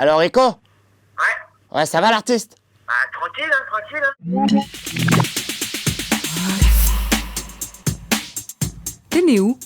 Alors Rico? Ouais. Ouais, ça va l'artiste? Bah, tranquille, hein. T'es né où?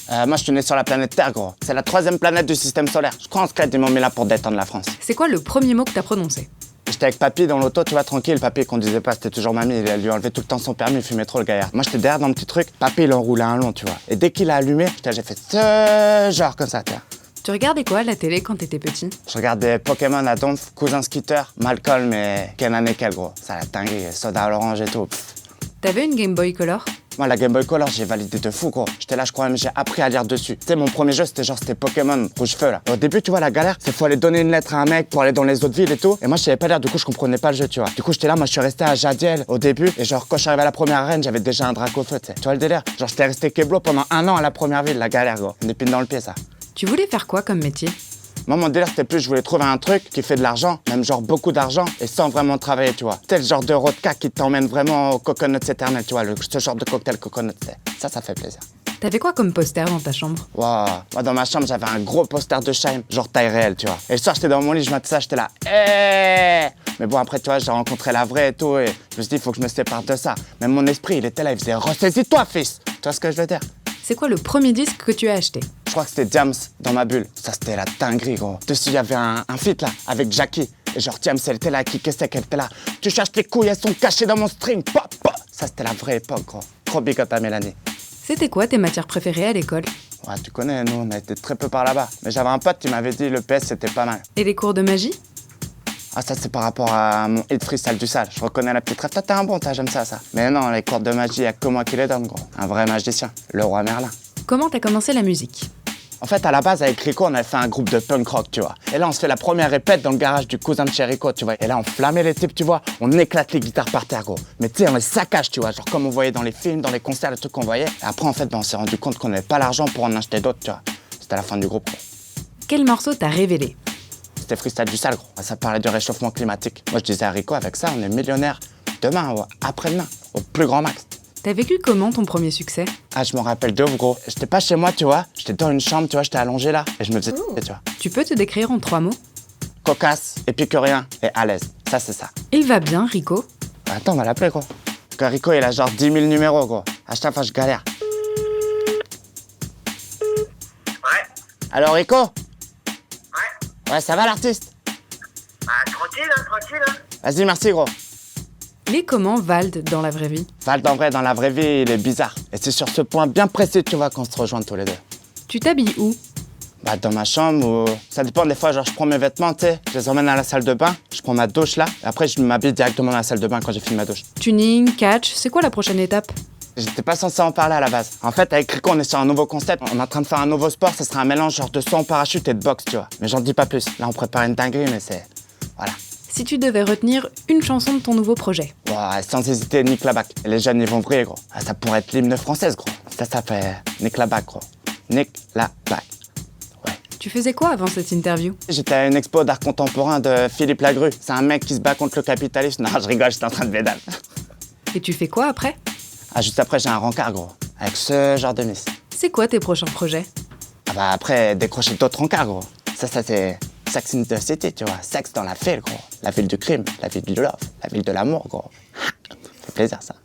Moi, je suis né sur la planète Terre, gros. C'est la 3e planète du système solaire. Je crois en secret, ils m'ont mis là pour détendre la France. C'est quoi le premier mot que t'as prononcé? J'étais avec papy dans l'auto, tu vois, tranquille. Papy conduisait pas, c'était toujours mamie. Il lui enlevait tout le temps son permis, il fumait trop le gaillard. Moi, j'étais derrière dans le petit truc. Papy, il enroulait un long, tu vois. Et dès qu'il a allumé, j'ai fait ce genre comme ça, tu vois. Tu regardais quoi à la télé quand t'étais petit? Je regardais Pokémon à Donf, Cousin Skitter, Malcolm et Kenan et Kel, gros. Ça la dinguerie, soda à l'orange et tout. Pff. T'avais une Game Boy Color? Moi, la Game Boy Color, j'ai validé de fou, gros. J'étais là, je crois même, j'ai appris à lire dessus. Tu sais, mon premier jeu, c'était Pokémon Rouge Feu, là. Au début, tu vois, la galère, c'est faut aller donner une lettre à un mec pour aller dans les autres villes et tout. Et moi, je savais pas lire, du coup, je comprenais pas le jeu, tu vois. Du coup, j'étais là, moi, je suis resté à Jadiel au début. Et genre, quand je suis arrivé à la première arène, j'avais déjà un Dracofeu, tu sais. Tu vois le délire? Genre, j'étais resté Keblo pendant 1 an à la première ville, la galère, gros. Une épine dans le pied, ça. Tu voulais faire quoi comme métier? Moi, mon délire, c'était plus, je voulais trouver un truc qui fait de l'argent, même genre beaucoup d'argent, et sans vraiment travailler, tu vois. Tel genre de vodka qui t'emmène vraiment au coconuts éternel, tu vois, ce genre de cocktail coconut, ça fait plaisir. T'avais quoi comme poster dans ta chambre? Waouh, moi dans ma chambre, j'avais un gros poster de Shaim, genre taille réelle, tu vois. Et le soir, j'étais dans mon lit, je mettais ça, j'étais là, Mais bon, après, tu vois, j'ai rencontré la vraie et tout, et je me suis dit, il faut que je me sépare de ça. Même mon esprit, il était là, il faisait, ressaisis-toi, fils. Tu vois ce que je veux dire? C'est quoi le premier disque que tu as acheté? Je crois que c'était Diams dans ma bulle. Ça, c'était la dinguerie, gros. Dessus, il y avait un feat, là, avec Jackie. Et genre, Diams, elle était là, qui sec, elle était là. Tu cherches tes couilles, elles sont cachées dans mon string. Pop, pop. Ça, c'était la vraie époque, gros. Trop big up à Mélanie. C'était quoi tes matières préférées à l'école? Ouais, tu connais, nous, on a été très peu par là-bas. Mais j'avais un pote qui m'avait dit le PS, c'était pas mal. Et les cours de magie? Ah, ça, c'est par rapport à mon hit freestyle du sale. Je reconnais la petite rêve. Toi, t'es un bon, j'aime ça. Mais non, les cours de magie, y'a que moi qui les donne, gros. Un vrai magicien. Le roi Merlin. Comment t'as commencé la musique? En fait, à la base, avec Rico, on avait fait un groupe de punk rock, tu vois. Et là, on se fait la première répète dans le garage du cousin de chez Rico, tu vois. Et là, on flammait les types, tu vois. On éclate les guitares par terre, gros. Mais tu sais, on les saccage, tu vois. Genre comme on voyait dans les films, dans les concerts, les trucs qu'on voyait. Et après, en fait, on s'est rendu compte qu'on n'avait pas l'argent pour en acheter d'autres, tu vois. C'était la fin du groupe, gros. Quel morceau t'a révélé? C'était freestyle du sale, gros. Ça parlait du réchauffement climatique. Moi, je disais à Rico, avec ça, on est millionnaire demain ou après-demain, au plus grand max. T'as vécu comment ton premier succès? Ah, je me rappelle de ouf, gros. J'étais pas chez moi, tu vois. J'étais dans une chambre, tu vois, j'étais allongé là. Et je me faisais tu vois. Tu peux te décrire en 3 mots? Cocasse, épicurien et à l'aise. Ça, c'est ça. Il va bien, Rico? Attends, on va l'appeler, gros. Parce que Rico, il a genre 10 000 numéros, gros. À chaque fois, je galère. Ouais. Alors, Rico? Ouais. Ouais, ça va l'artiste? Bah, tranquille, hein. Vas-y, merci, gros. Il est comment Vald dans la vraie vie? Vald, en vrai, dans la vraie vie, il est bizarre. Et c'est sur ce point bien précis, tu vois, qu'on se rejoint tous les deux. Tu t'habilles où? Bah, dans ma chambre ou... Ça dépend, des fois, genre, je prends mes vêtements, tu sais, je les emmène à la salle de bain, je prends ma douche là, et après, je m'habille directement dans la salle de bain quand j'ai fini ma douche. Tuning, catch, c'est quoi la prochaine étape? J'étais pas censé en parler à la base. En fait, avec Rico, on est sur un nouveau concept. On est en train de faire un nouveau sport. Ça sera un mélange genre de saut en parachute et de boxe, tu vois. Mais j'en dis pas plus. Là, on prépare une dinguerie, mais c'est... Voilà. Si tu devais retenir une chanson de ton nouveau projet? Ouais, sans hésiter, Nick Labac. Et les jeunes, ils vont briller, gros. Ah, ça pourrait être l'hymne française, gros. Ça fait Nick Labac, gros. Nick Labac. Ouais. Tu faisais quoi avant cette interview? J'étais à une expo d'art contemporain de Philippe Lagrue. C'est un mec qui se bat contre le capitalisme. Non, je rigole, j'étais en train de bédale. Et tu fais quoi après? Ah, juste après, j'ai un rencard, gros. Avec ce genre de miss. C'est quoi tes prochains projets? Ah bah après, décrocher d'autres rencarts, gros. Ça c'est Sex in the City, tu vois. Sexe dans la ville, gros. La ville du crime, la ville du love, la ville de l'amour, gros. Ça fait plaisir, ça.